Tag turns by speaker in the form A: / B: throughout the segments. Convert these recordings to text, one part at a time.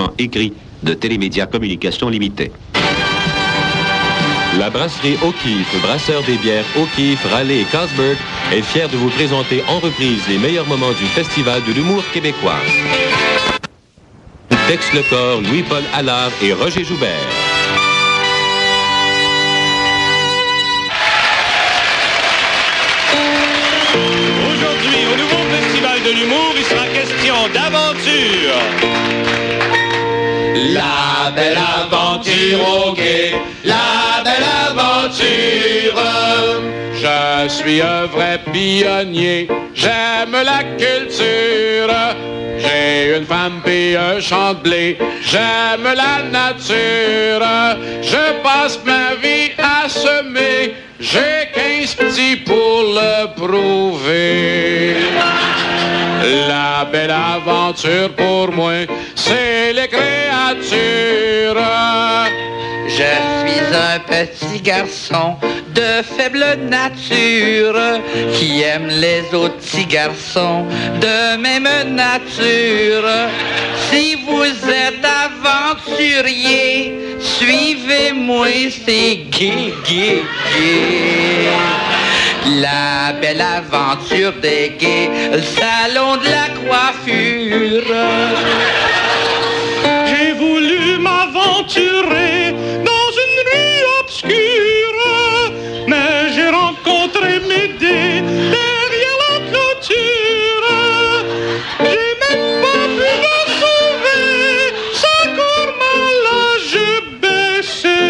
A: établissement écrit de Télémédia Communication Limitée.
B: La brasserie O'Keeffe, brasseur des bières O'Keeffe, Raleigh et Carlsberg, est fière de vous présenter en reprise les meilleurs moments du Festival de l'humour québécois. Tex Lecor, Louis-Paul Allard et Roger Joubert.
C: Aujourd'hui, au nouveau Festival de l'humour, il sera question d'aventure.
D: La belle aventure au quai, la belle aventure. Je suis un vrai pionnier, j'aime la culture. J'ai une femme pis un champ de blé, j'aime la nature. Je passe ma vie à semer, j'ai 15 petits pour le prouver. La belle aventure pour moi, c'est les créatures.
E: Je suis un petit garçon de faible nature qui aime les autres petits garçons de même nature. Si vous êtes aventurier, suivez-moi, c'est gai, gai, gai. La belle aventure des gays, le salon de la coiffure.
C: J'ai voulu m'aventurer dans une rue obscure, mais j'ai rencontré Médée derrière la clôture. J'ai même pas pu me sauver, sa gourmand l'âge baissé.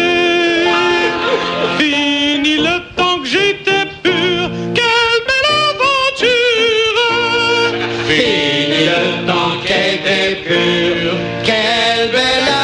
C: Fini le temps que j'étais pur, quelle belle aventure.
D: Fini le temps qu'elle était pure, quelle belle aventure.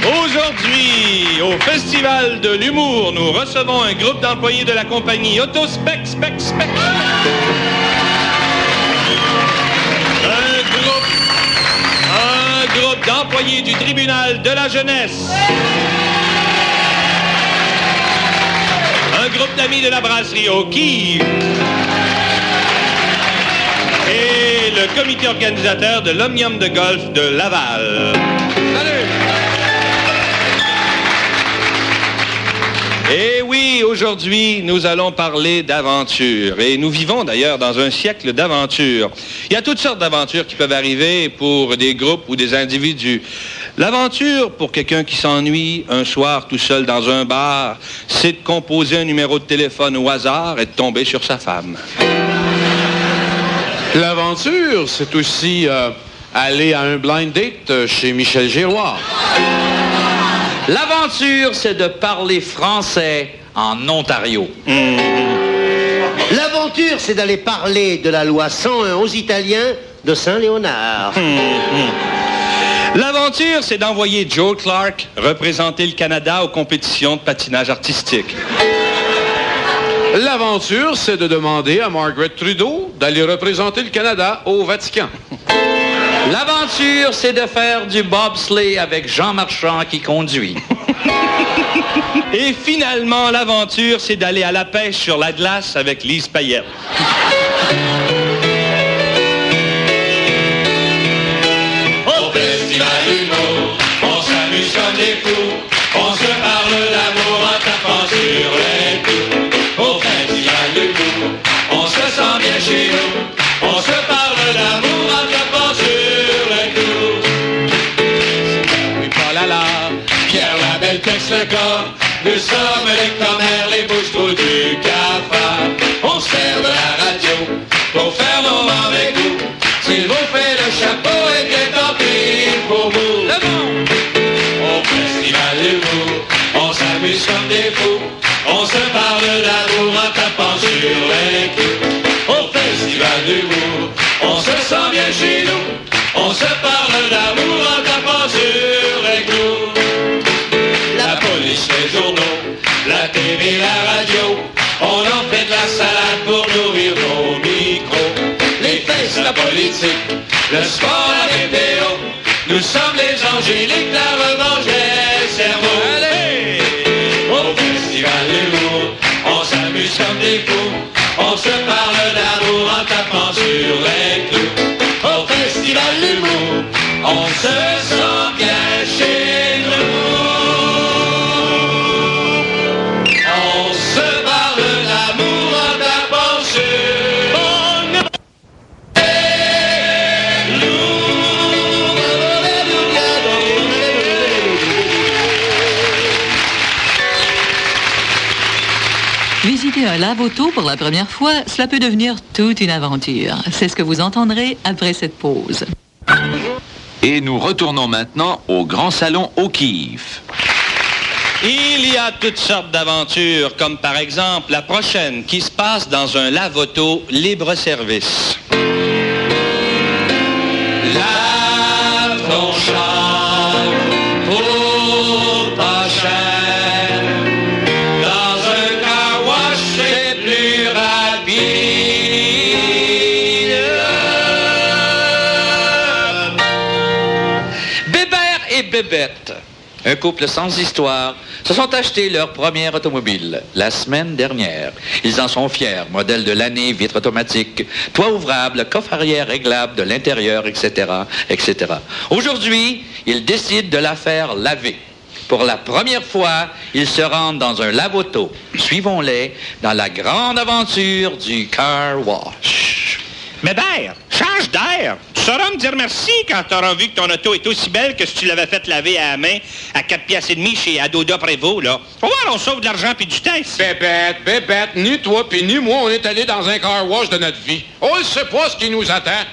C: Aujourd'hui, au Festival de l'humour, nous recevons un groupe d'employés de la compagnie Autospec, Spec, Spec. Un groupe d'employés du tribunal de la jeunesse. Un groupe d'amis de la brasserie O'Keeffe. Et le comité organisateur de l'Omnium de golf de Laval. Salut! Et oui, aujourd'hui, nous allons parler d'aventure. Et nous vivons d'ailleurs dans un siècle d'aventure. Il y a toutes sortes d'aventures qui peuvent arriver pour des groupes ou des individus. L'aventure, pour quelqu'un qui s'ennuie un soir tout seul dans un bar, c'est de composer un numéro de téléphone au hasard et de tomber sur sa femme.
D: L'aventure, c'est aussi aller à un blind date chez Michel Giroir.
E: L'aventure, c'est de parler français en Ontario.
F: L'aventure, c'est d'aller parler de la loi 101 aux Italiens de Saint-Léonard.
C: L'aventure, c'est d'envoyer Joe Clark représenter le Canada aux compétitions de patinage artistique.
D: L'aventure, c'est de demander à Margaret Trudeau d'aller représenter le Canada au Vatican.
E: L'aventure, c'est de faire du bobsleigh avec Jean Marchand qui conduit.
C: Et finalement, l'aventure, c'est d'aller à la pêche sur la glace avec Lise Payette.
D: Au Festival d'humour, on s'amuse comme des fous. On se parle d'amour en tapant sur les coups. Au Festival d'humour, on se sent bien chez nous. On se parle d'amour en tapant sur les coups. Louis-Paul Allard, Pierre Labelle, Tex Lecor. Nous sommes les commères, les bouches-trous du cafard. On se sert de la radio pour faire nos moments avec vous. S'il vous fait le chapeau et bien tant pis pour vous. Au Festival d'humour, on s'amuse comme des fous. On se parle d'amour en tapant sur les coups. Au Festival d'humour, on se sent bien chez nous. On se parle d'amour en tapant sur les coups. La police, les journaux, la TV, la radio, on en fait de la salade pour nourrir nos micros. Les fesses, la politique, le sport, la météo. Nous sommes les angéliques, la revanche des cerveaux.
C: Allez!
D: Au festival d'humour, on s'amuse comme des fous. On se parle d'amour en tapant sur les clous. Au festival d'humour, on se sent bien chez nous. On se parle d'amour en tapant sur
G: Visiter un lave-auto pour la première fois, cela peut devenir toute une aventure. C'est ce que vous entendrez après cette pause.
H: Et nous retournons maintenant au Grand Salon O'Keeffe.
C: Il y a toutes sortes d'aventures, comme par exemple la prochaine qui se passe dans un lave-auto libre-service.
D: Lave ton char pour pas cher. Dans un car wash, c'est plus rapide.
E: Bébert et Bébête, un couple sans histoire, se sont achetés leur première automobile la semaine dernière. Ils en sont fiers. Modèle de l'année, vitre automatique, toit ouvrable, coffre arrière réglable de l'intérieur, etc., etc. Aujourd'hui, ils décident de la faire laver. Pour la première fois, ils se rendent dans un lave-auto. Suivons-les dans la grande aventure du car wash.
C: Bébert, change d'air. Tu sauras me dire merci quand tu auras vu que ton auto est aussi belle que si tu l'avais fait laver à la main à 4,5 piastres chez Adoda Prévost, là. Faut voir, on sauve de l'argent puis du temps ici.
I: Bébête, ni toi puis ni moi, on est allés dans un car wash de notre vie. On ne sait pas ce qui nous attend.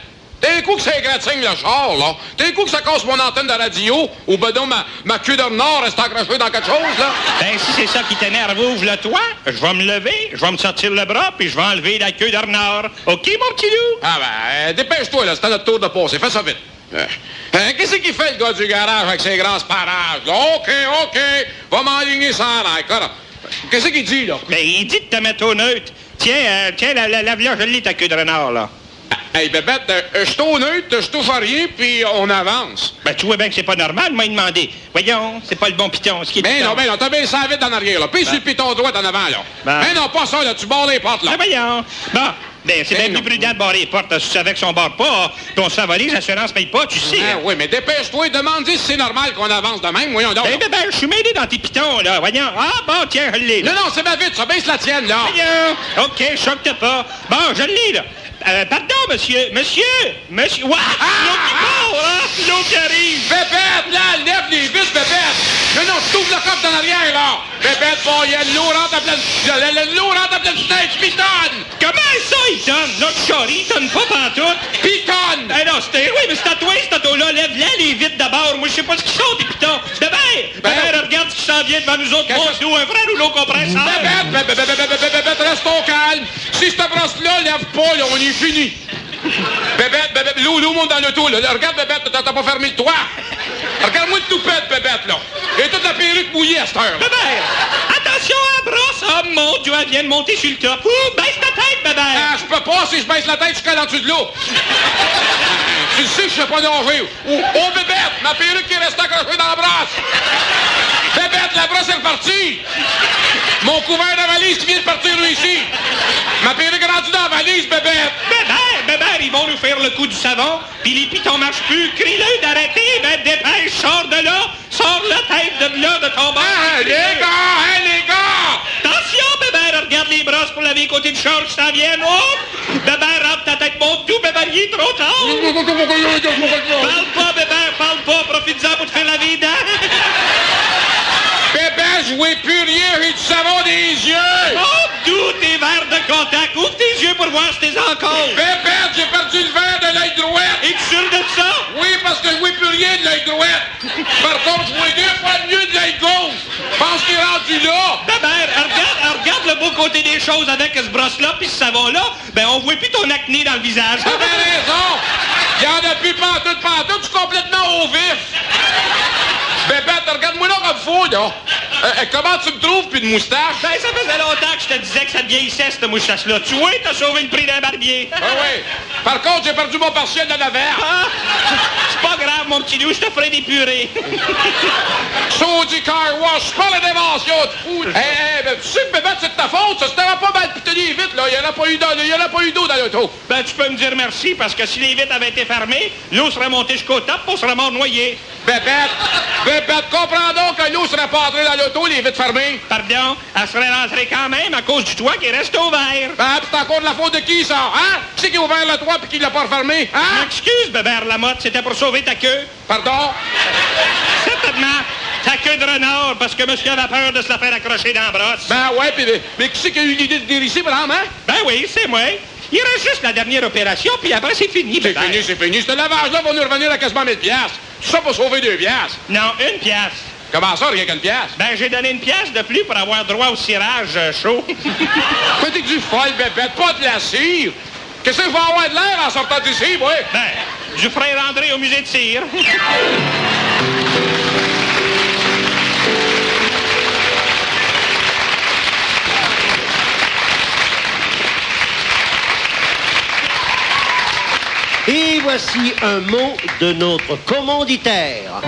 I: D'un coup que ça égratigne le char, là. D'un coup que ça casse mon antenne de radio, ou ben donc ma queue de renard reste accrochée dans quelque chose, là.
C: Ben, si c'est ça qui t'énerve, ouvre-le toi. Je vais me lever, je vais me sortir le bras, puis je vais enlever la queue de renard. OK, mon petit loup?
I: Ah ben, dépêche-toi, là, c'est à notre tour de passer. Fais ça vite. Qu'est-ce qu'il fait, le gars du garage, avec ses grands sparages, là? OK, va m'enligner sans l'air. Qu'est-ce qu'il dit, là?
C: Ben, il dit de te mettre au neutre. Tiens, lave-la, je lis ta queue de renard, là.
I: Hey, Bébête, je suis au neutre, je touche à rien, puis on avance.
C: Ben, tu vois bien que c'est pas normal, moi, il demandé. Voyons, c'est pas le bon piton, ce qui est
I: Ben
C: piton.
I: non, t'as bien ça vite en arrière, là. Puis sur le piton droit en avant, là.
C: Ben.
I: Ben non, pas ça, là, tu barres les portes, là.
C: Ben, voyons. Bon, ben, c'est
I: Ben
C: bien
I: non.
C: plus prudent de barrer les portes. Si tu savais que si on barre pas, puis on se fait voler, l'assurance paye pas, tu sais.
I: Ah, oui, mais dépêche-toi et demande-y si c'est normal qu'on avance de même, voyons donc.
C: Ben, je suis mêlé dans tes pitons, là. Voyons. Ah, bon, tiens, je l'ai, là.
I: Non, c'est ma vite, ça baisse la tienne, là.
C: Voyons. OK, choque-toi pas. Bon, je l'ai, là. Pardon, monsieur. Ouah! L'eau qui part, hein? L'eau qui arrive.
I: Bébête, là, lève les vis, Bébête. Non, je t'ouvre le coffre en arrière, là. Bébête, bon, il y a de l'eau rentre à pleine... L'eau rentre à pleine fenêtre, pitonne.
C: Comment ça, il tonne? Là, il tonne pas pantoute.
I: Pitonne.
C: Eh non, oui, mais c'est à toi, cet auto-là. Lève-la les vitres d'abord. Moi, je sais pas ce qu'ils sont, tes pitons. Bébert, regarde ce qui s'en vient devant nous autres. Montre-nous un vrai rouleau compresseur.
I: Bébête, reste au calme. Si cette brosse-là lève pas, là, on est fini. Bébête, l'eau monte dans l'auto, là. Regarde, Bébête, t'as pas fermé le toit. Regarde-moi le toupette, Bébête, là. Et toute la perruque mouillée à cette heure, là.
C: Bébert, attention à la brosse. Oh, mon Dieu, elle vient de monter sur le top. Ouh, baisse ta tête, Bébert.
I: Ah, je peux pas, si je baisse la tête, je colle en dessous de l'eau. Tu sais que je sais pas nager. Oh, Bébête, ma perruque qui reste accrochée dans la brosse. Bébête, la brosse est repartie. Mon couvert de valise qui vient de partir, lui, ici. Ma perruque est rendue dans la valise, Bébête.
C: Bébert, ils vont nous faire le coup du savon, puis les pitons marchent plus. Crie-le d'arrêter, ben dépêche, sors de là. Sors la tête de là, de ton bord.
I: Ah, les gars!
C: Attention, Bébert, regarde les brosses pour laver côté du char qui s'en viennent. Oh! Bébert, rentre ta tête, monte tout, Bébert, il est trop tard. Parle pas, Bébert, parle pas. Profite-en pour te faire laver les dents.
I: Bébête, je vois plus rien, j'ai du savon des yeux.
C: Oh, d'où tes verres de contact. Ouvre tes yeux pour voir si t'es encore.
I: Bébête, j'ai perdu le verre de l'œil droit.
C: Es-tu sûr de ça?
I: Oui, parce que je vois plus rien de l'œil droit. Par contre, je vois 2 fois mieux de l'œil gauche. Je pense qu'il est rendu là.
C: Bébert, regarde le beau côté des choses avec ce brosse-là puis ce savon-là. Ben, on voit plus ton acné dans le visage.
I: T'as bien raison. Il y en a plus pantoute, je suis complètement au vif. Bébête, regarde-moi là comme fou, là. Comment tu me trouves, puis de moustache?
C: Ben, ça faisait longtemps que je te disais que ça te vieillissait, cette moustache-là. Tu vois, t'as sauvé le prix d'un barbier.
I: Ah oui. Par contre, j'ai perdu mon partiel de Nevers.
C: Ah, c'est pas grave, mon petit loup, je te ferai des purées.
I: Saudi Car Wash, je parle d'invention de fou. Ben, tu sais que Bébête, c'est de ta faute, ça. C'était pas mal pitonné vite, là. Il y en a pas eu d'eau dans l'auto.
C: Ben, tu peux me dire merci, parce que si les vitres avaient été fermées, l'eau serait montée jusqu'au top, on serait mort noyé.
I: Bébête, comprends donc que l'eau serait pas entrée dans l'auto, les vitres fermées.
C: Pardon, elle serait rentrée quand même à cause du toit qui reste ouvert.
I: Ben, pis c'est encore de la faute de qui, ça? Hein? Qui c'est qui a ouvert le toit pis qui l'a pas refermé? Hein?
C: Excuse, Bébert Lamotte, c'était pour sauver ta queue.
I: Pardon?
C: Certainement. Ta queue de renard, parce que monsieur avait peur de se la faire accrocher dans la brosse.
I: Ben ouais, mais qui c'est qui a eu l'idée de venir ici, madame, hein?
C: Ben oui, c'est moi. Il reste juste la dernière opération, puis après, c'est fini.
I: C'est fini. Ce lavage-là va nous revenir à quasiment 1000 piastres. Tout ça pour sauver 2 piastres.
C: Non, 1 piastre.
I: Comment ça, rien qu'une piastre?
C: Ben, j'ai donné 1 piastre de plus pour avoir droit au cirage chaud.
I: Mais t'es du folle, Bébête, pas de la cire. Qu'est-ce que je vais avoir de l'air en sortant d'ici, moi?
C: Ben, du frère André au musée de cire.
F: Et voici un mot de notre commanditaire.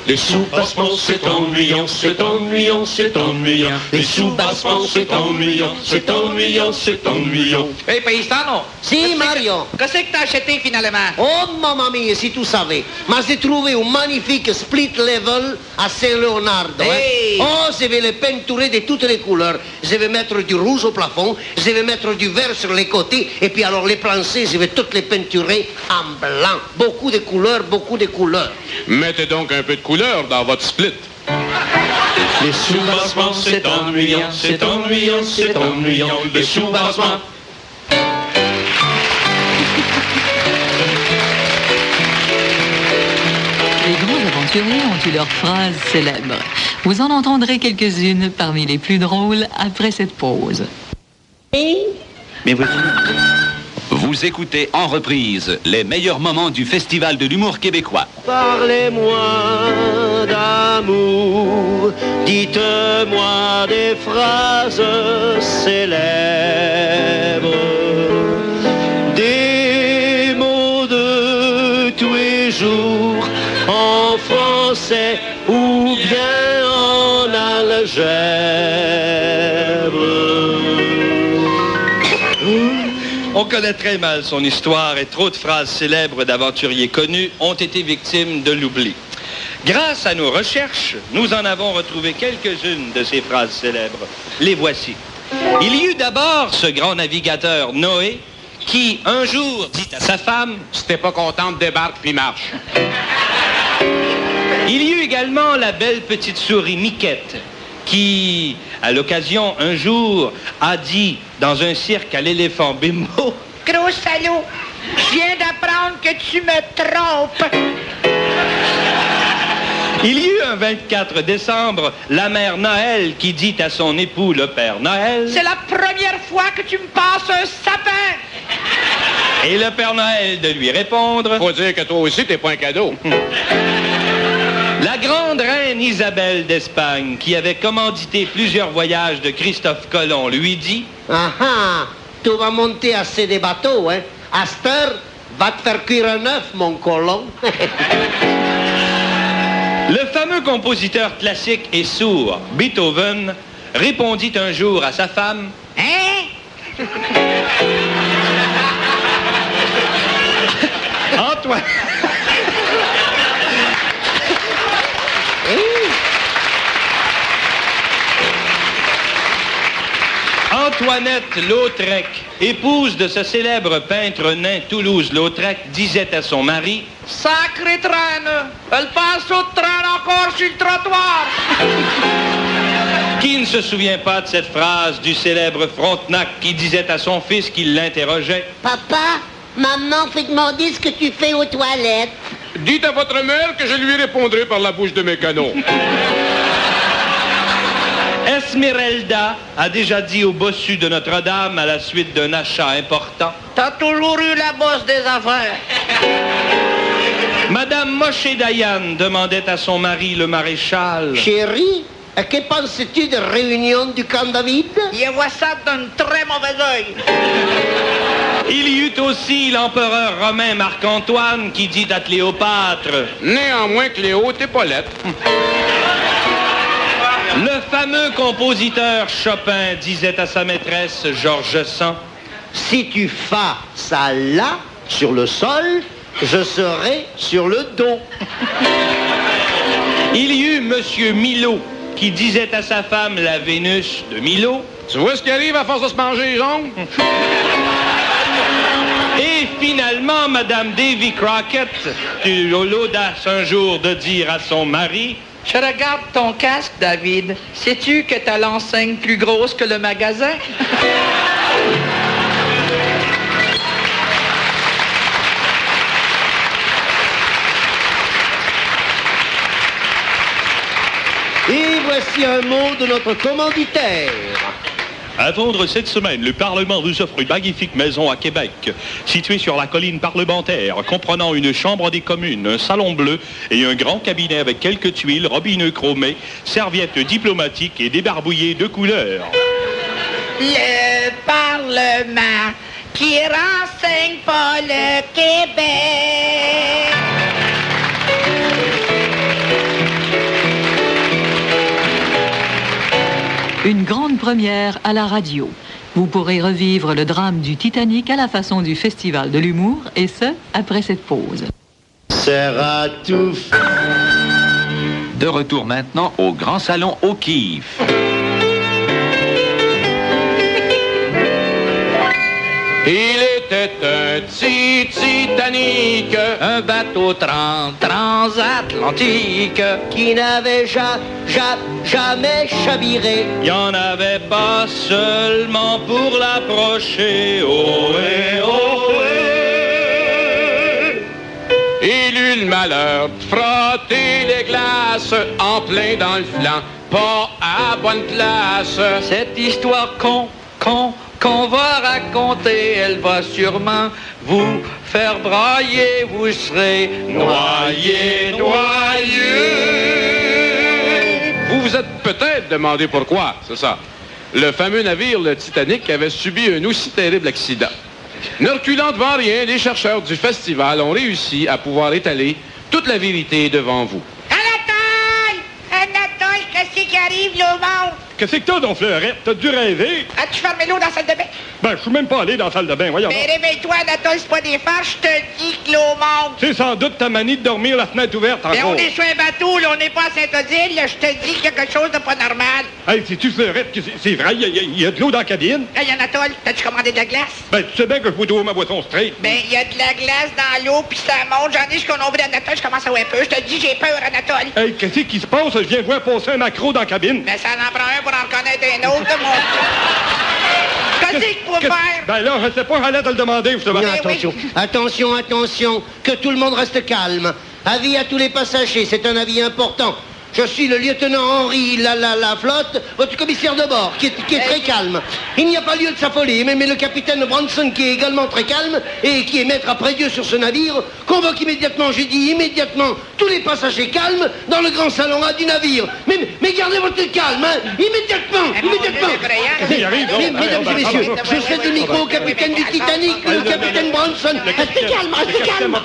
D: Les sous-bassements, c'est ennuyant, c'est ennuyant, c'est ennuyant. Les sous-bassements, c'est ennuyant, c'est ennuyant, c'est ennuyant.
E: Hey, paisano!
F: Si, Mario.
E: Qu'est-ce que t'as acheté finalement?
F: Oh, mamma mia, si tu savais. Mais j'ai trouvé un magnifique split level à Saint-Leonardo.
E: Hey.
F: Oh, je vais le peinturer de toutes les couleurs. Je vais mettre du rouge au plafond, je vais mettre du vert sur les côtés, et puis alors les planchers, je vais toutes les peinturer en blanc. Beaucoup de couleurs, beaucoup de couleurs.
I: Mettez donc un peu de couleur dans votre split.
D: Les sous-bassements, c'est ennuyant, c'est ennuyant, c'est ennuyant. Les sous-bassements.
G: Les grands aventuriers ont eu leurs phrases célèbres. Vous en entendrez quelques-unes parmi les plus drôles après cette pause.
A: Mais vous écoutez en reprise les meilleurs moments du Festival de l'humour québécois.
F: Parlez-moi d'amour, dites-moi des phrases célèbres, des mots de tous les jours en français ou bien en algèbre.
C: On connaît très mal son histoire et trop de phrases célèbres d'aventuriers connus ont été victimes de l'oubli. Grâce à nos recherches, nous en avons retrouvé quelques-unes de ces phrases célèbres. Les voici. Il y eut d'abord ce grand navigateur Noé qui, un jour, dit à sa femme «
I: Si t'es pas contente, débarque puis marche. »
C: Il y eut également la belle petite souris Miquette qui, à l'occasion, un jour, a dit dans un cirque à l'éléphant Bimbo «
J: Gros salaud, je viens d'apprendre que tu me trompes. »
C: Il y eut un 24 décembre, la mère Noël qui dit à son époux, le père Noël...
J: C'est la première fois que tu me passes un sapin.
C: Et le père Noël de lui répondre...
I: Faut dire que toi aussi, t'es pas un cadeau.
C: La grande reine Isabelle d'Espagne, qui avait commandité plusieurs voyages de Christophe Colomb, lui dit...
F: Ah ah, tu vas monter assez des bateaux, hein? À cette heure, va te faire cuire un œuf, mon colon.
C: Le fameux compositeur classique et sourd, Beethoven, répondit un jour à sa femme...
J: Hein?
C: Antoine... Antoinette Lautrec, épouse de ce célèbre peintre nain Toulouse-Lautrec, disait à son mari...
J: Sacré traîne, elle passe au train encore sur le trottoir.
C: Qui ne se souvient pas de cette phrase du célèbre Frontenac qui disait à son fils qu'il l'interrogeait?
K: Papa, maman fait demander ce que tu fais aux toilettes.
I: Dites à votre mère que je lui répondrai par la bouche de mes canons.
C: Esmeralda a déjà dit au bossu de Notre-Dame à la suite d'un achat important.
J: T'as toujours eu la bosse des affaires.
C: Madame Moshe Dayan demandait à son mari, le maréchal...
F: Chérie, Que penses-tu de réunion du camp David?
J: Il voit ça d'un très mauvais œil.
C: Il y eut aussi l'empereur romain Marc-Antoine qui dit à Cléopâtre:
I: Néanmoins, Cléo, t'es pas lettre.
C: Le fameux compositeur Chopin disait à sa maîtresse George Sand:
F: Si tu fas ça là, sur le sol, je serai sur le dos.
C: Il y eut Monsieur Milo qui disait à sa femme, la Vénus de Milo:
I: Tu vois ce qui arrive à force de se manger les ongles?
C: Et finalement, Madame Davy Crockett eut l'audace un jour de dire à son mari:
E: Je regarde ton casque, David. Sais-tu que t'as l'enseigne plus grosse que le magasin?
F: Et voici un mot de notre commanditaire.
C: À vendre cette semaine, le Parlement vous offre une magnifique maison à Québec, située sur la colline parlementaire, comprenant une chambre des communes, un salon bleu et un grand cabinet avec quelques tuiles, robineux chromés, serviettes diplomatiques et débarbouillés de couleur.
J: Le Parlement qui renseigne pas le Québec.
G: Une grande première à la radio. Vous pourrez revivre le drame du Titanic à la façon du Festival de l'humour, et ce, après cette pause.
F: Sera tout fait.
H: De retour maintenant au Grand Salon O'Keeffe.
D: Il était un petit Titanic,
E: Un bateau transatlantique.
F: Qui n'avait jamais chaviré.
C: Il n'y en avait pas seulement pour l'approcher. Oh,
D: il eut le malheur de frotter les glaces en plein dans le flanc, pas à bonne place.
E: Cette histoire qu'on va raconter, elle va sûrement vous faire brailler, vous serez noyé.
D: Vous vous êtes peut-être demandé pourquoi, c'est ça. Le fameux navire, le Titanic, avait subi un aussi terrible accident. Ne reculant devant rien, les chercheurs du festival ont réussi à pouvoir étaler toute la vérité devant vous.
J: Anatole, qu'est-ce qui arrive, là, au monde?
C: Qu'est-ce que t'as, donc, Fleurette? T'as dû rêver?
J: As-tu fermé l'eau dans la salle de bain?
C: Ben, je suis même pas allé dans la salle de bain, voyons.
J: Mais réveille-toi, Anatole, c'est pas des farces, je te dis que l'eau monte.
C: C'est sans doute ta manie de dormir la fenêtre ouverte
J: Mais
C: encore.
J: on est sur un bateau, là, on n'est pas à Saint-Odile, là, je te dis qu'il y a quelque chose de pas normal.
C: Hey, sais-tu, Fleurette, que c'est vrai, il y a de l'eau dans la cabine?
J: Hey, Anatole, t'as-tu commandé de la glace?
C: Ben, tu sais bien que je peux trouver ma boisson straight.
J: Ben, il y a de la glace dans l'eau, puis ça monte. J'en ai jusqu'au nombre d'Anatole, je commence à avoir peur. Je te dis, j'ai peur, Anatole.
C: Hey, qu'est-ce qui se passe? Je viens voir passer un macro dans la cabine.
J: Ben, ça en prend un pour en reconnaître un autre, là, mon... Qu'est-ce qu'il faut faire?
C: Ben là, je sais pas, j'allais te le demander, justement.
F: Non, attention, attention, que tout le monde reste calme. Avis à tous les passagers, c'est un avis important. Je suis le lieutenant Henri la Flotte, votre commissaire de bord, qui est très calme. Il n'y a pas lieu de s'affoler, mais le capitaine Branson, qui est également très calme et qui est maître après Dieu sur ce navire, convoque immédiatement, j'ai dit immédiatement, tous les passagers calmes dans le grand salon A du navire. Mais gardez votre calme, hein, immédiatement. Mesdames et messieurs, je cède le micro au capitaine du Titanic, le capitaine Branson. Restez calme, restez calme.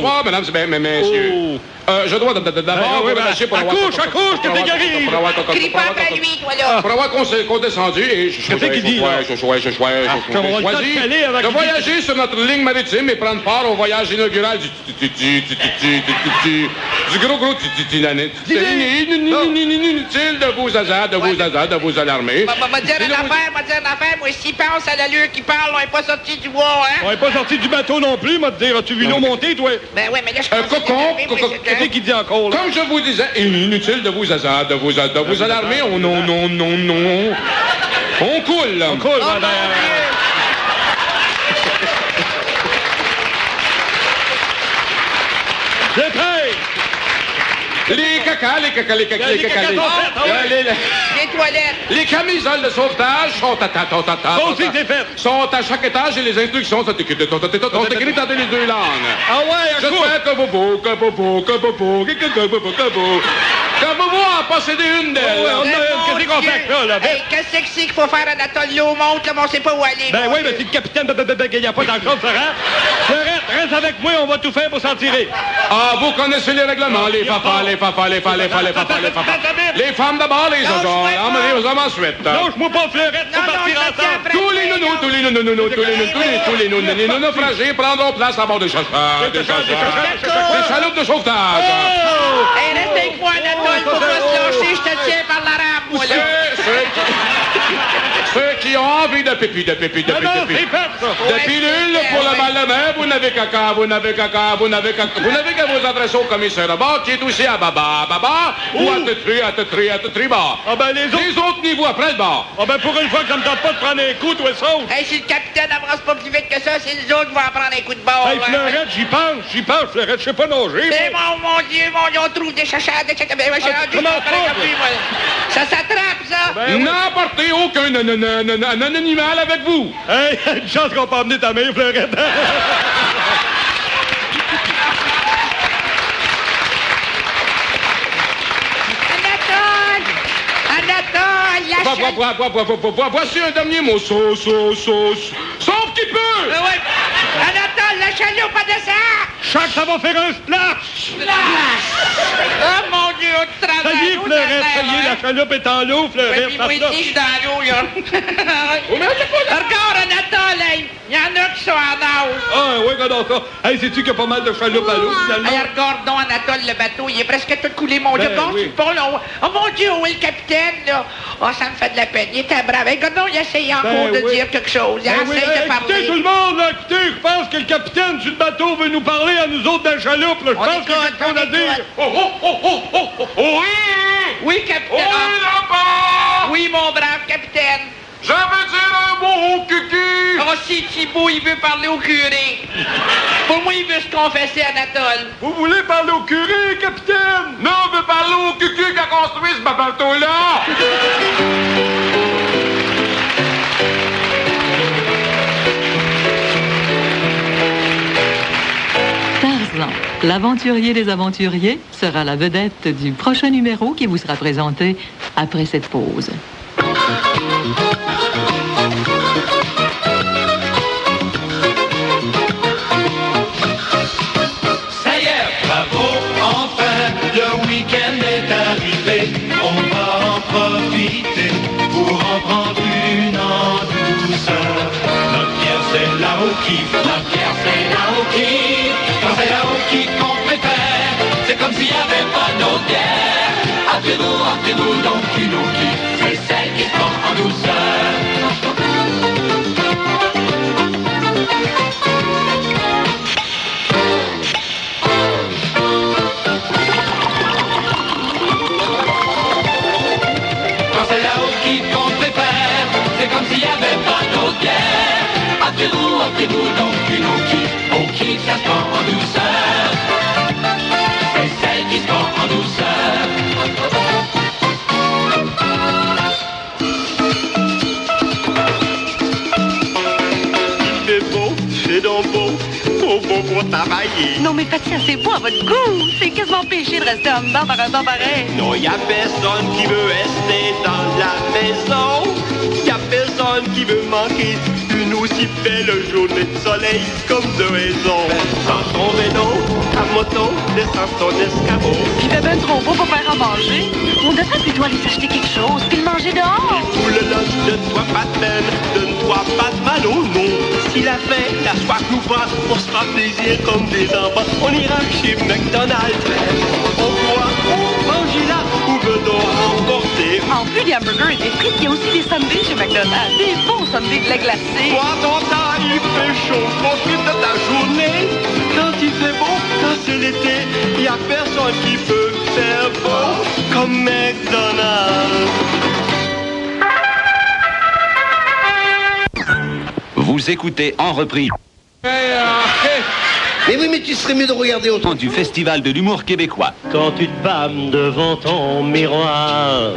D: Bonsoir, mesdames et messieurs. Je dois d'abord vous remercier pour avoir...
C: Accouche, t'es égaré!
J: Crie pas après lui, toi, là.
D: Pour avoir condescendu et je choisi de voyager sur notre ligne maritime et prendre part au voyage inaugural du gros Titanic. Inutile de vous alarmer.
J: M'a dire une affaire, moi, s'il pense à l'allure qu'il parle, on n'est pas sorti du bois, hein?
C: On n'est pas sorti du bateau non plus, m'a dire. As-tu vu l'eau monter, toi?
J: Ben oui, mais là, je
C: Qu'est-ce qu'il dit encore, là?
D: Comme je vous disais, inutile de vous alarmer. Non. On coule, là.
C: On coule, madame. C'est prêt!
I: Les cacas.
J: Les toilettes.
I: Les camisoles de sauvetage sont sont à chaque étage et les instructions sont écrites dans les deux langues.
C: Ah ouais,
I: Je souhaite que bobo, en posséder une d'elles.
C: Qu'est-ce qu'on fait là?
J: Hey, qu'est-ce que c'est qu'il faut faire, Anatole? L'eau monte, là, mais on sait pas où aller.
C: Ben oui, mais si le capitaine il n'y a pas d'encore, Florent. Fleurette, reste avec moi, on va tout faire pour s'en tirer.
I: Ah, vous connaissez les règlements, les papas. Les femmes d'abord, les hommes. Les hommes ensuite.
C: Lâche-moi pas, Fleurette, faut partir ensemble.
I: Tous les nounous fragés prendront place à bord des chauffeurs. Des chaloupes de sauvetage.
J: Hey, reste avec moi, Anatole, faut pas se lâcher, je te tiens par la rame, moi, là.
I: Ceux qui ont envie de pipi, de pilules pour le mal de mer, vous n'avez qu'à vous adresser au commissaire de bord qui est aussi à baba, ou à te tri bord.
C: Ah ben les
I: autres niveaux après le bord.
C: Ah ben pour une fois que ça me tente pas de prendre un coup, toi saute.
J: Hey, si le capitaine n'avance pas plus vite que ça, c'est les autres qui vont en prendre un coup de bord.
C: Hey, Fleurette, j'y pense, Fleurette, je sais pas nager.
J: Mais mon Dieu, on trouve des chachades, etc. Ça s'attrape, ça.
I: N'emportez aucun animal avec vous.
C: Hey, une chance qu'on peut emmener ta mère, Fleurette.
J: Anatole, la
I: Voici un dernier mot. Sauf qui peut.
J: Ouais. Anatole, la chaloupe a descend.
C: Chaque, ça va faire un splash.
J: Oh mon Dieu, au travail.
C: Ça y est, Fleurette, ça y est, la chaloupe est en l'eau, Fleurette.
J: Oui, moi aussi, je suis dans l'eau, là. Regarde, Anatole, il y en a qui sont en eau.
C: Ah, oui, regarde ça. Hey, sais-tu qu'il y a pas mal de chaloupes à l'eau, finalement?
J: Hey, regarde donc, Anatole, le bateau, il est presque tout coulé, mon Dieu. Bon, tu pont, là. Oh mon Dieu, où est le capitaine, là? Oh, ça me fait de la peine. Il était brave. Hey, regarde donc, il essayait encore de dire quelque chose. Il essaye de parler.
C: Écoutez, tout le monde, là, écoutez, je pense que le capitaine du bateau veut nous parler à nous autres d'un chaloupe, là. Je pense qu'il y a quelque chose à dire.
J: Oui, capitaine. Oui, mon brave capitaine.
I: Je veux dire un mot au cucu.
J: Oh, si Thibault, il veut parler au curé. Pour moi, il veut se confesser, Anatole.
C: Vous voulez parler au curé, capitaine?
I: Non, on veut parler au cucu qui a construit ce bateau-là.
G: Tarzan, l'aventurier des aventuriers, sera la vedette du prochain numéro qui vous sera présenté après cette pause.
D: Ça y est, bravo, enfin, le week-end est arrivé. On va en profiter pour en prendre une en douceur. Notre Pierre, c'est là-haut qui, notre Pierre, c'est là-haut qui. Quand c'est là-haut qui qu'on préfère, c'est comme s'il n'y avait pas d'autre bière. Appelez-vous donc une eau qui, c'est celle qui se prend en douceur. Quand c'est là-haut qui qu'on préfère, c'est comme s'il n'y avait pas d'autre bière. Appelez-vous donc une eau qui ça se prend en douceur. C'est celle qui se prend en douceur.
L: C'est donc beau, trop beau pour travailler.
M: Non, mais Fatia, c'est pas à votre goût. C'est quasiment péché de rester en dedans par un temps pareil.
L: Non, y a personne qui veut rester dans la maison. Y a personne qui veut manquer une aussi belle journée de soleil comme de raison. Sans son vélo, à moto, descend son escabeau.
M: Puis fait ben trop beau pour faire à manger. On devrait plutôt aller s'acheter quelque chose puis le manger dehors.
L: Pour le lunch, donne-toi pas de peine, donne-toi pas de mal au nom. Si la faim, la soif nous prend, on se fera plaisir comme des enfants. On ira chez McDonald's. On boit, on mange là, ou veut donc emporter.
M: En plus des hamburgers et des frites, il y a aussi des sundaes chez McDonald's. Des bons sundaes de lait glacé.
L: Toi, ton temps, il fait chaud, profite de ta journée. Quand il fait beau, quand c'est l'été, y a personne qui peut faire beau comme McDonald's.
A: Vous écoutez en reprise.
F: Mais oui, mais tu serais mieux de regarder autrement.
A: Du Festival de l'humour québécois.
L: Quand tu te pâmes devant ton miroir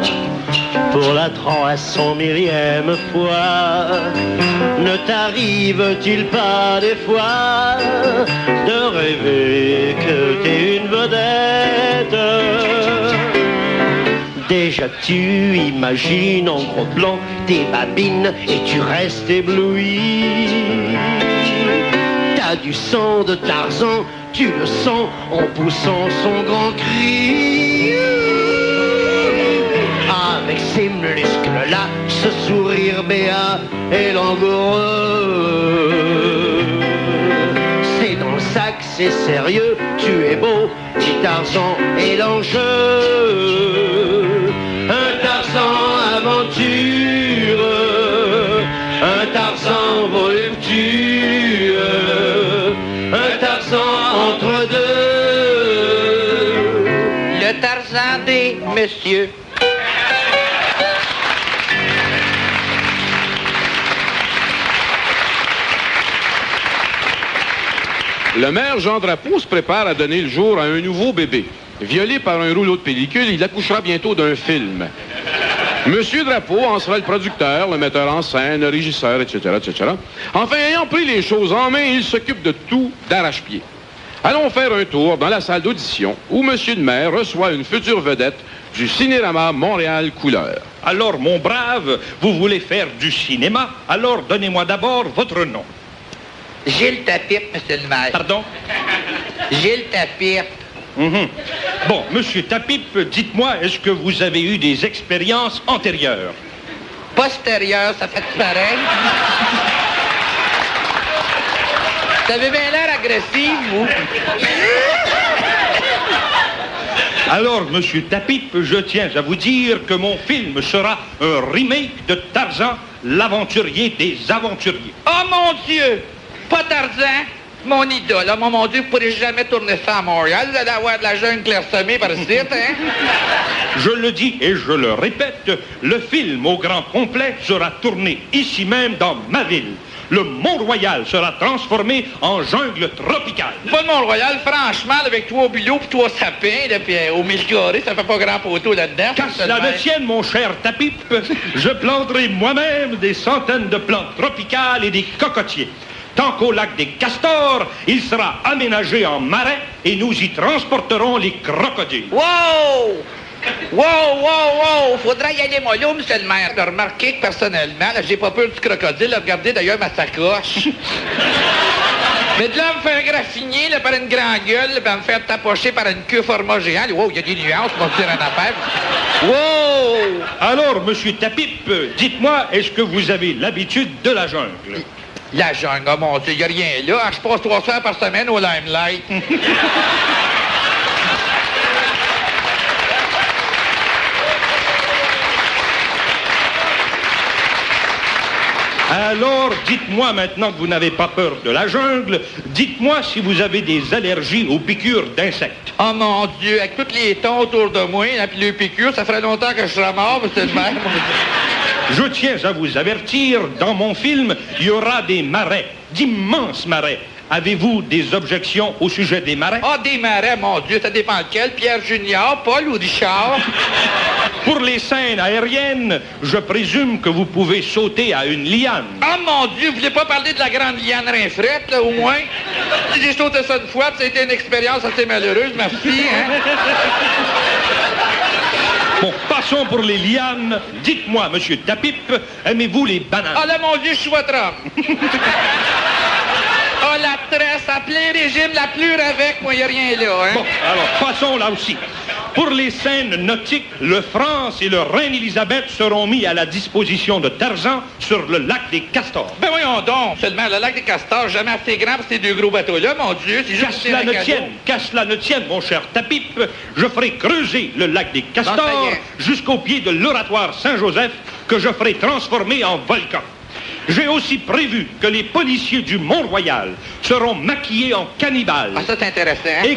L: pour la 300 millième fois, ne t'arrive-t-il pas des fois de rêver que t'es une vedette? Déjà tu imagines en gros plan tes babines et tu restes ébloui. T'as du sang de Tarzan, tu le sens en poussant son grand cri. Avec ces muscles-là, ce sourire béat et langoureux. C'est dans le sac, c'est sérieux, tu es beau, dit Tarzan et l'enjeu. Un Tarzan aventure, un Tarzan voluptueux, un Tarzan entre deux.
J: Le Tarzan des messieurs.
I: Le maire Jean Drapeau se prépare à donner le jour à un nouveau bébé. Violé par un rouleau de pellicule, il accouchera bientôt d'un film. Monsieur Drapeau en sera le producteur, le metteur en scène, le régisseur, etc., etc. Enfin, ayant pris les choses en main, il s'occupe de tout d'arrache-pied. Allons faire un tour dans la salle d'audition où Monsieur le maire reçoit une future vedette du Cinérama Montréal Couleur.
N: Alors, mon brave, vous voulez faire du cinéma? Alors, donnez-moi d'abord votre nom.
J: Gilles Tapipe, monsieur le maire.
N: Pardon?
J: Gilles Tapipe.
N: Bon, monsieur Tapipe, dites-moi, est-ce que vous avez eu des expériences antérieures?
J: Postérieures, ça fait pareil. Vous avez bien l'air agressif, vous.
N: Alors, monsieur Tapipe, je tiens à vous dire que mon film sera un remake de Tarzan, l'aventurier des aventuriers.
J: Oh mon Dieu! Pas Tarzan, mon idole. Oh mon Dieu, vous ne pourrez jamais tourner ça à Montréal. Vous allez avoir de la jungle clairsemée par ici, hein?
N: Je le dis et je le répète, le film au grand complet sera tourné ici même dans ma ville. Le Mont-Royal sera transformé en jungle tropicale.
J: Pas le Mont-Royal, franchement, avec 3 bulots puis 3 sapins, là, puis au 1000 carrés, ça fait pas grand poteau là-dedans.
N: Qu'à cela ne tienne, mon cher Tapipe, je planterai moi-même des centaines de plantes tropicales et des cocotiers. Tant qu'au lac des Castors, il sera aménagé en marais et nous y transporterons les crocodiles.
J: Wow! Wow, wow, wow! Faudra y aller mollo, monsieur le maire. De remarquer que personnellement, là, j'ai pas peur du crocodile. Là, regardez d'ailleurs ma sacoche. Mais de là, me faire graffiner là, par une grande gueule, là, me faire tapocher par une queue format géant. Wow, il y a des nuances, on va dire une affaire. Wow!
N: Alors, monsieur Tapipe, dites-moi, est-ce que vous avez l'habitude de la jungle?
J: La jungle, oh mon Dieu, il n'y a rien là. Je passe 3 soirs par semaine au Limelight.
N: Alors, dites-moi maintenant que vous n'avez pas peur de la jungle, dites-moi si vous avez des allergies aux piqûres d'insectes.
J: Oh mon Dieu, avec tous les tons autour de moi, et puis les piqûres, ça ferait longtemps que je serais mort, monsieur le maire.
N: Je tiens à vous avertir, dans mon film, il y aura des marais, d'immenses marais. Avez-vous des objections au sujet des marais?
J: Ah, des marais, mon Dieu, ça dépend lequel. Pierre Junior, Paul ou Richard?
N: Pour les scènes aériennes, je présume que vous pouvez sauter à une liane.
J: Ah, mon Dieu, vous voulez pas parler de la grande liane rinfrette, là, au moins? J'ai sauté ça une fois, puis ça a été une expérience assez malheureuse, merci, hein?
N: Bon, passons pour les lianes. Dites-moi, monsieur Tapipe, aimez-vous les bananes?
J: Ah là, mon Dieu, je suis votre homme. Ah, la tresse, à plein régime, la pleure avec, moi, y a rien là, hein?
N: Bon, alors, passons là aussi. Pour les scènes nautiques, le France et le Reine-Élisabeth seront mis à la disposition de Tarzan sur le lac des Castors.
J: Ben voyons donc, seulement le lac des Castors, jamais assez grand pour ces 2 gros bateaux-là, mon Dieu, c'est juste
N: Qu'à cela ne tienne, mon cher Tapipe, je ferai creuser le lac des Castors jusqu'au pied de l'oratoire Saint-Joseph que je ferai transformer en volcan. J'ai aussi prévu que les policiers du Mont-Royal seront maquillés en cannibales.
J: Ah, ça, c'est intéressant. Hein?
N: Et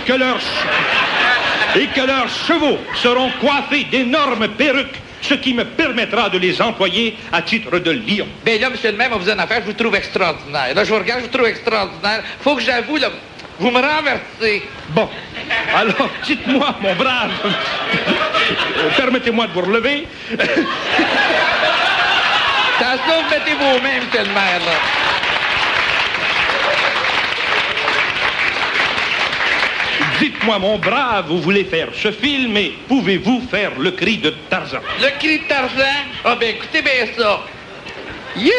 N: que leurs chevaux seront coiffés d'énormes perruques, ce qui me permettra de les employer à titre de lion.
J: Ben là, monsieur le maire, on vous en affaire, je vous trouve extraordinaire. Là, je vous regarde, je vous trouve extraordinaire. Faut que j'avoue, là, Vous me renversez.
N: Bon. Alors, dites-moi, mon brave. Permettez-moi de vous relever.
J: Attention, mettez vos mains, monsieur le maire, là.
N: Dites-moi, mon brave, vous voulez faire ce film et pouvez-vous faire le cri de Tarzan?
J: Le cri de Tarzan? Ah ben, écoutez bien ça. Youhou!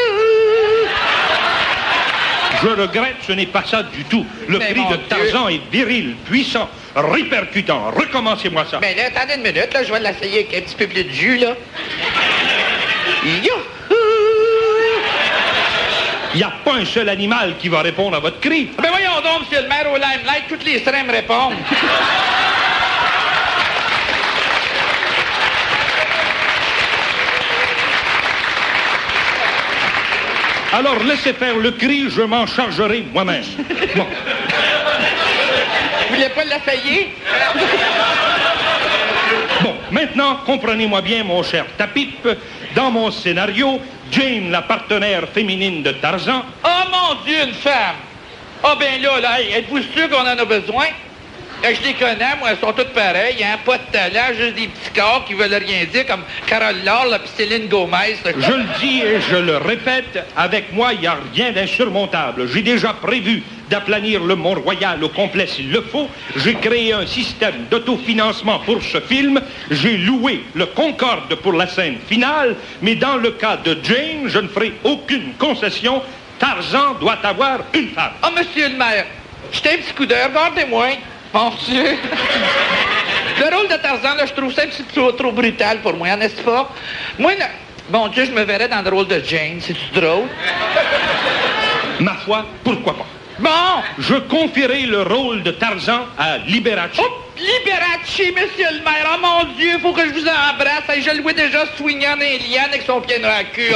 N: Je regrette, ce n'est pas ça du tout. Le
J: Mais
N: cri
J: mon
N: de Tarzan est viril, puissant, répercutant. Recommencez-moi ça.
J: Ben là, attendez une minute, là, je vais l'essayer avec un petit peu plus de jus, là. Youhou!
N: Il n'y a pas un seul animal qui va répondre à votre cri.
J: Ben voyons donc, monsieur le maire, au Limelight, toutes les sirènes me répondent.
N: Alors, laissez faire le cri, je m'en chargerai moi-même. Bon.
J: Vous voulez pas l'essayer?
N: Bon, maintenant, comprenez-moi bien, mon cher Tapip, dans mon scénario, Jane, la partenaire féminine de Tarzan...
J: Oh mon Dieu, une femme! Ah ben là, hey, êtes-vous sûr qu'on en a besoin? Je les connais, moi, elles sont toutes pareilles, hein? Pas de talent, juste des petits corps qui veulent rien dire, comme Carole Laure, puis Céline Gomez.
N: Je le dis et je le répète, avec moi, il n'y a rien d'insurmontable. J'ai déjà prévu d'aplanir le Mont-Royal au complet s'il le faut. J'ai créé un système d'autofinancement pour ce film. J'ai loué le Concorde pour la scène finale. Mais dans le cas de Jane, je ne ferai aucune concession. Tarzan doit avoir une femme.
J: Oh, monsieur le maire, jetez un petit coup d'œil, regardez-moi. Mon Dieu! Le rôle de Tarzan, là, je trouve ça un petit peu trop brutal pour moi, n'est-ce pas? Moi, là, bon Dieu, je me verrais dans le rôle de Jane, c'est-tu drôle?
N: Ma foi, pourquoi pas?
J: Bon!
N: Je confierai le rôle de Tarzan à Liberace.
J: Oh, Liberace, monsieur le maire! Oh mon Dieu, faut que je vous embrasse! Et je le vois déjà swingant dans les lianes avec son pied dans la cul.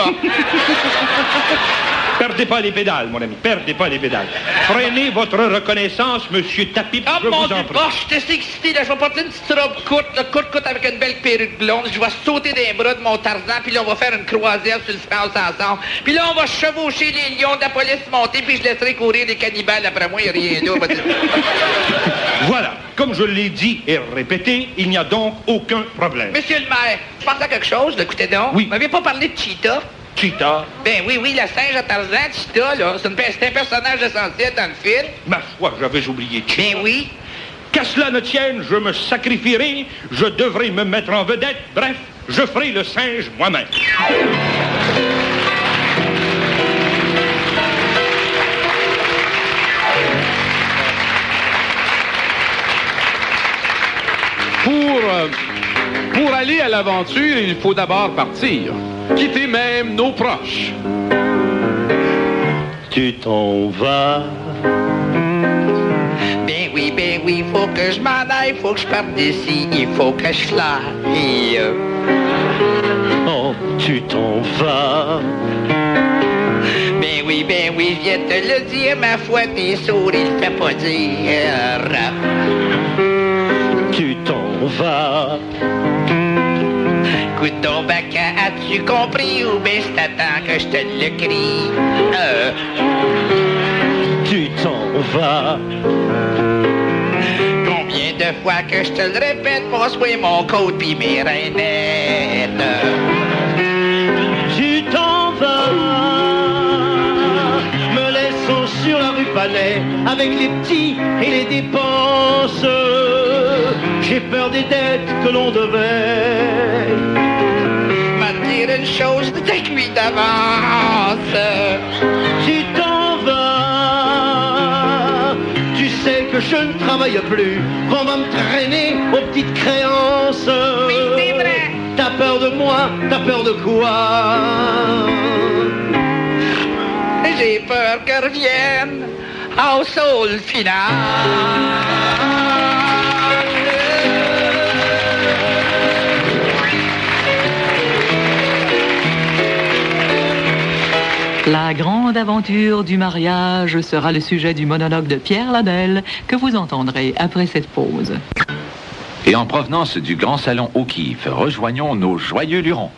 N: Perdez pas les pédales, mon ami, perdez pas les pédales. Freinez votre reconnaissance, monsieur Tapip, je vous en prie.
J: Oh, je suis assez excité, là. Je vais porter une petite robe courte avec une belle perruque blonde. Je vais sauter des bras de mon Tarzan, puis là, on va faire une croisière sur le France ensemble. Puis là, on va chevaucher les lions de la police monter, puis je laisserai courir les cannibales après moi, il n'y a rien là.
N: Voilà, comme je l'ai dit et répété, il n'y a donc aucun problème.
J: Monsieur le maire, je pense à quelque chose, là, écoutez donc.
N: Oui.
J: Vous m'aviez pas parlé de Cheetah?
N: Cheetah?
J: Ben oui, le singe à Tarzan, Cheetah, là. C'est un personnage essentiel dans le film.
N: Ma foi, j'avais oublié Cheetah.
J: Ben oui.
N: Qu'à cela ne tienne, je me sacrifierai, je devrai me mettre en vedette, bref, je ferai le singe moi-même.
I: Pour aller à l'aventure, il faut d'abord partir. Quitter même nos proches.
L: Tu t'en vas.
J: Ben oui, faut que je m'en aille, faut que je parte d'ici, il faut que je fly.
L: Oh, tu t'en vas.
J: Ben oui, je viens te le dire, ma foi, tes souris, le fais pas dire.
L: Tu t'en vas.
J: Écoute donc, Bacan, as-tu compris ou bien je t'attends que je te le crie?
L: Tu t'en vas.
J: Combien de fois que je te le répète, passe-moi mon code pis mes rainettes.
L: Tu t'en vas. Me laissant sur la rue Palais avec les petits et les dépenses. J'ai peur des dettes que l'on devait.
J: M'a dire une chose, t'es cuit d'avance.
L: Tu t'en vas. Tu sais que je ne travaille plus, qu'on va me traîner aux petites créances.
J: Oui, c'est vrai.
L: T'as peur de moi, t'as peur de quoi?
J: J'ai peur que revienne au sol final.
G: La grande aventure du mariage sera le sujet du monologue de Pierre Labelle que vous entendrez après cette pause.
H: Et en provenance du Grand Salon O'Keeffe, rejoignons nos joyeux lurons.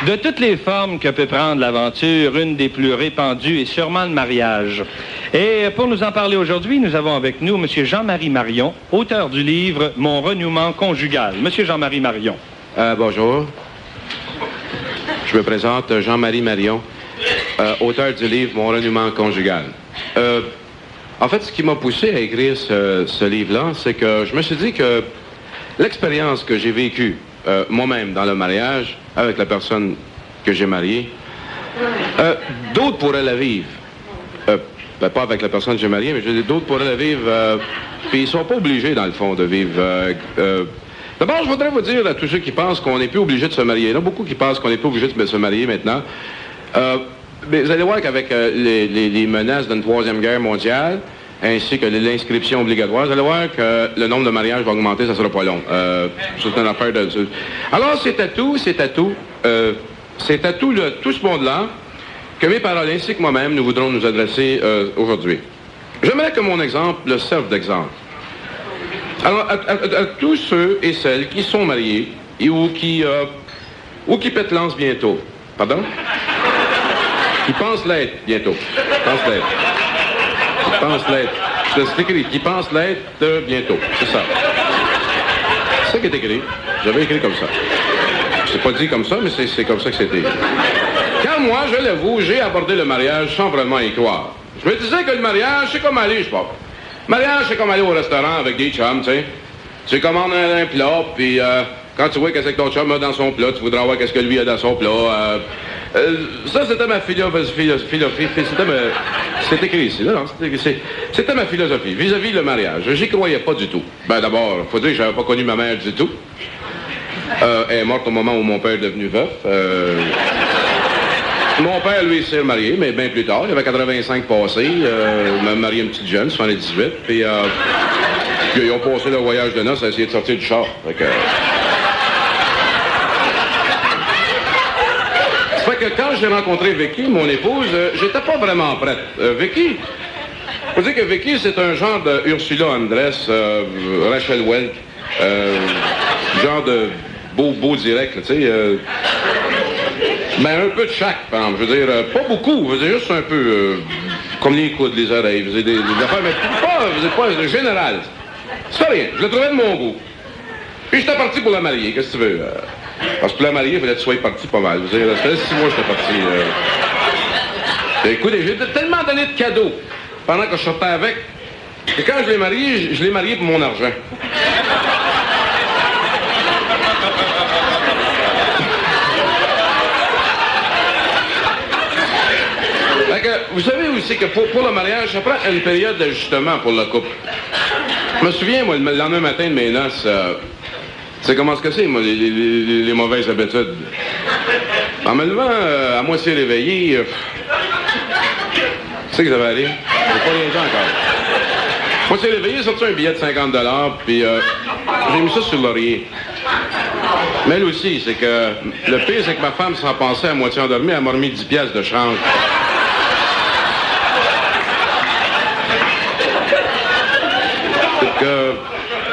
C: De toutes les formes que peut prendre l'aventure, une des plus répandues est sûrement le mariage. Et pour nous en parler aujourd'hui, nous avons avec nous M. Jean-Marie Marion, auteur du livre « Mon renouement conjugal ». M. Jean-Marie Marion.
O: Bonjour. Je me présente, Jean-Marie Marion, auteur du livre « Mon renouement conjugal ». En fait, ce qui m'a poussé à écrire ce livre-là, c'est que je me suis dit que l'expérience que j'ai vécue moi-même dans le mariage, avec la personne que j'ai mariée, d'autres pourraient la vivre. Pas avec la personne que j'ai mariée, mais je dis d'autres pourraient la vivre, puis ils sont pas obligés, dans le fond, de vivre. D'abord, je voudrais vous dire à tous ceux qui pensent qu'on n'est plus obligé de se marier. Il y en a beaucoup qui pensent qu'on n'est plus obligé de se marier maintenant. Mais vous allez voir qu'avec les menaces d'une troisième guerre mondiale, ainsi que l'inscription obligatoire, vous allez voir que le nombre de mariages va augmenter, ça sera pas long. C'est une affaire de... Alors, c'est à tout ce monde-là que mes paroles ainsi que moi-même, nous voudrons nous adresser aujourd'hui. J'aimerais que mon exemple serve d'exemple. Alors, à tous ceux et celles qui sont mariés ou qui pètent l'ance bientôt. Pardon? Qui pensent l'être bientôt. Qui pensent l'être. C'est écrit. Qui pensent l'être bientôt. C'est ça. C'est ça qui est écrit. J'avais écrit comme ça. C'est pas dit comme ça, mais c'est comme ça que c'était. Car moi, je l'avoue, j'ai abordé le mariage sans vraiment y croire. Je me disais que le mariage, c'est comme aller, je sais pas. Le mariage, c'est comme aller au restaurant avec des chums, tu sais. Tu commandes un plat, puis quand tu vois qu'est-ce que ton chum a dans son plat, tu voudras voir qu'est-ce que lui a dans son plat. Ça, c'était ma philosophie. C'est écrit ici, là, non? C'était ma philosophie vis-à-vis le mariage. J'y croyais pas du tout. Ben, d'abord, faut dire que j'avais pas connu ma mère du tout. Elle est morte au moment où mon père est devenu veuf. Mon père, lui, s'est marié, mais bien plus tard. Il avait 85 passés. Il m'a marié une petite jeune, 78. Puis ils ont passé leur voyage de noces à essayer de sortir du char. Fait que quand j'ai rencontré Vicky, mon épouse, j'étais pas vraiment prête. Vicky, faut dire que Vicky, c'est un genre de Ursula Andress, Rachel Welk, genre de beau direct, tu sais. Ben, un peu de chaque, par exemple. Je veux dire, pas beaucoup, je veux dire, juste un peu, comme les coudes, les oreilles, je veux dire, des affaires, mais pas général. C'est rien, je le trouvais de mon goût. Puis j'étais parti pour la marier, qu'est-ce que tu veux? Parce que pour la marier, il fallait que tu sois parti pas mal. Je veux dire, ça fait 6 mois que j'étais parti. Écoutez, j'ai tellement donné de cadeaux pendant que je sortais avec, et quand je l'ai marié pour mon argent. Vous savez aussi que pour le mariage, ça prend une période d'ajustement pour le couple. Je me souviens, moi, le lendemain matin de mes noces, c'est comment ce que c'est, moi, les mauvaises habitudes. En me levant à moitié réveillé, tu sais que ça va aller? J'ai pas rien dit encore. Moitié réveillé, j'ai sorti un billet de 50 $, puis j'ai mis ça sur l'oreiller. Mais elle aussi, c'est que le pire, c'est que ma femme, sans penser à moitié endormie, elle m'a remis 10 piastres de change.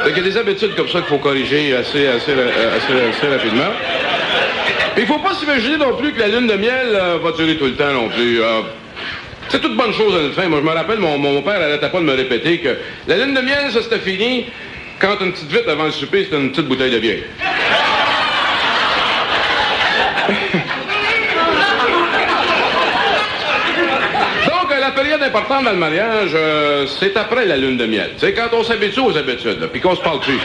O: Il y a des habitudes comme ça qu'il faut corriger assez rapidement. Il ne faut pas s'imaginer non plus que la lune de miel va durer tout le temps non plus. C'est toute bonne chose à une fin. Moi, je me rappelle, mon père n'arrêtait pas de me répéter que la lune de miel, ça c'était fini quand une petite vite avant le souper, c'était une petite bouteille de bière. La période importante dans le mariage, c'est après la lune de miel. C'est quand on s'habitue aux habitudes, puis qu'on se parle plus.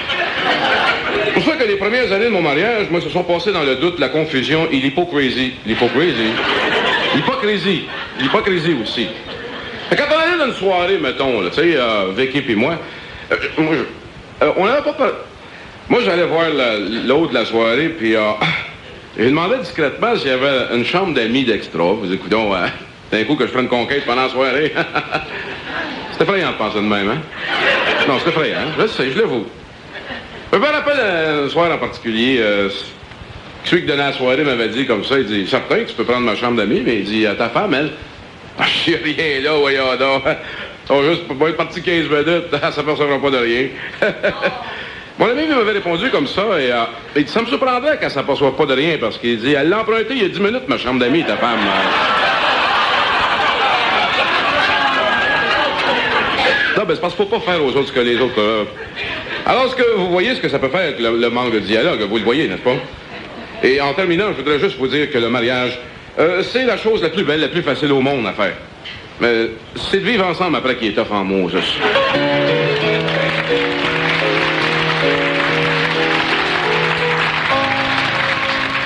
O: C'est pour ça que les premières années de mon mariage, moi, se sont passées dans le doute, la confusion et l'hypocrisie. L'hypocrisie aussi. Et quand on allait dans une soirée, mettons, tu sais, Vicky et moi, on n'avait pas peur. Moi, j'allais voir l'autre de la soirée, puis je demandais discrètement s'il y avait une chambre d'amis d'extra. Vous écoutez, d'un coup que je prenne conquête pendant la soirée. C'est effrayant de penser de même, hein? Non, c'est effrayant, hein? Je sais, je l'avoue. Je me rappelle un soir en particulier, celui qui donnait la soirée m'avait dit comme ça, il dit, certain que tu peux prendre ma chambre d'amis, mais il dit, ta femme, elle, je sais rien là, voyons donc. On va juste pas être parti 15 minutes, ça ne s'apercevra pas de rien. Mon ami m'avait répondu comme ça, et il dit, ça me surprendrait qu'elle s'aperçoive pas de rien, parce qu'il dit, elle l'a emprunté il y a 10 minutes, ma chambre d'amis, ta femme. Non, ben c'est parce qu'il faut pas faire aux autres ce que les autres... Alors, est-ce que vous voyez ce que ça peut faire avec le manque de dialogue? Vous le voyez, n'est-ce pas? Et en terminant, je voudrais juste vous dire que le mariage, c'est la chose la plus belle, la plus facile au monde à faire. Mais c'est de vivre ensemble après qu'il est tough en Moses.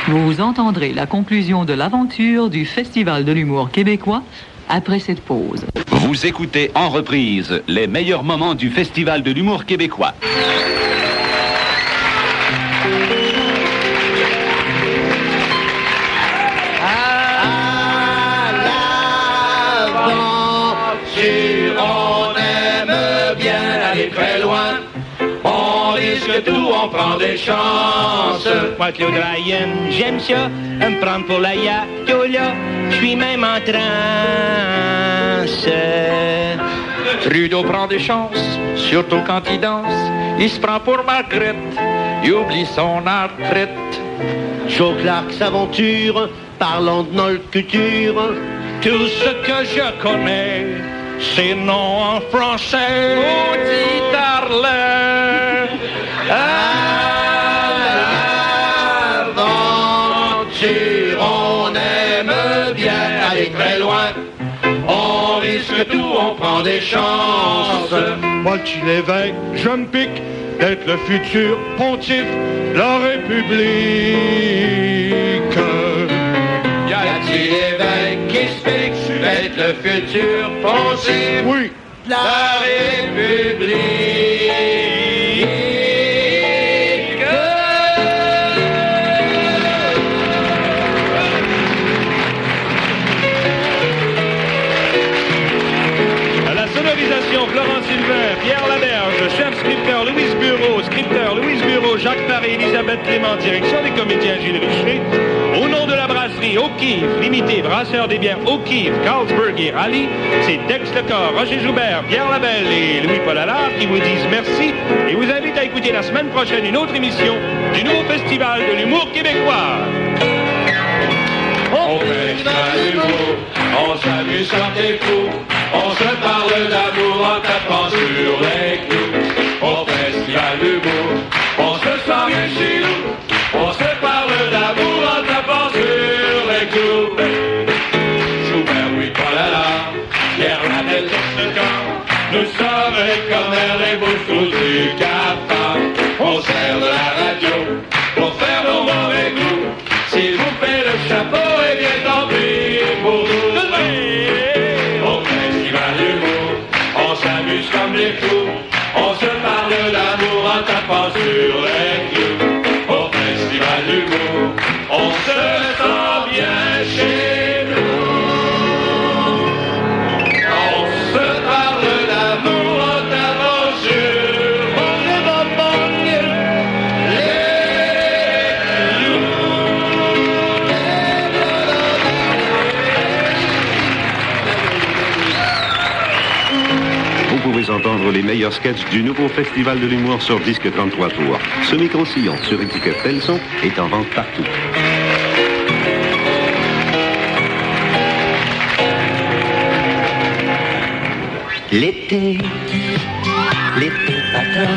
G: Vous entendrez la conclusion de l'aventure du Festival de l'humour québécois après cette pause.
A: Vous écoutez en reprise les meilleurs moments du Festival de l'humour québécois.
D: On aime bien aller très loin. On risque tout, on prend des chances.
P: Moi, Claude Ryan, j'aime ça, me prendre pour la Yakola. Je suis même en transe.
E: Trudeau prend des chances, surtout quand il danse. Il se prend pour Margrethe, il oublie son retraite.
F: Joe Clark s'aventure, parlons de notre culture.
N: Tout ce que je connais, c'est non en français.
E: Maudit Darlin,
D: aventure, on aime bien aller très loin. On risque tout, on prend des chances.
N: Moi, l'évêque, je me pique d'être le futur pontife de la République.
D: Y a-t-il l'évêque qui se pique d'être le futur pontife?
N: Oui.
D: De la République.
N: Florent Sylvain, Pierre Laberge, chef scripteur Louise Bureau, Jacques Paré, Elisabeth Clément, direction des comédiens Gilles Richer. Au nom de la brasserie O'Keeffe, limité brasseur des bières O'Keeffe, Carlsberg et Raleigh, c'est Dex Lecor, Roger Joubert, Pierre Labelle et Louis-Paul Allard qui vous disent merci et vous invitent à écouter la semaine prochaine une autre émission du nouveau Festival de l'humour québécois.
D: Au Festival d'humour, on s'amuse comme des fous. On se parle d'amour en tapant sur les clous. Au Festival d'humour, on se sent bien chez nous. On se parle d'amour en tapant sur les clous. Joubert, Louis-Paul Allard, Pierre Labelle, nous sommes les commères, les bouches du cafard. On sert de la radio pour faire nos mauvais goûts. Si je vous fais le chapeau, eh bien tant pis pour nous. Au Festival d'humour, on s'amuse comme des fous. On se parle d'amour en tapant sur les clous. Au Festival d'humour, on se sent bien chez nous. On se parle d'amour en tapant sur
Q: Vous pouvez entendre les meilleurs sketchs du nouveau Festival de l'humour sur disque 33 tours. Ce micro-sillon sur étiquette Telson est en vente partout.
R: L'été patin,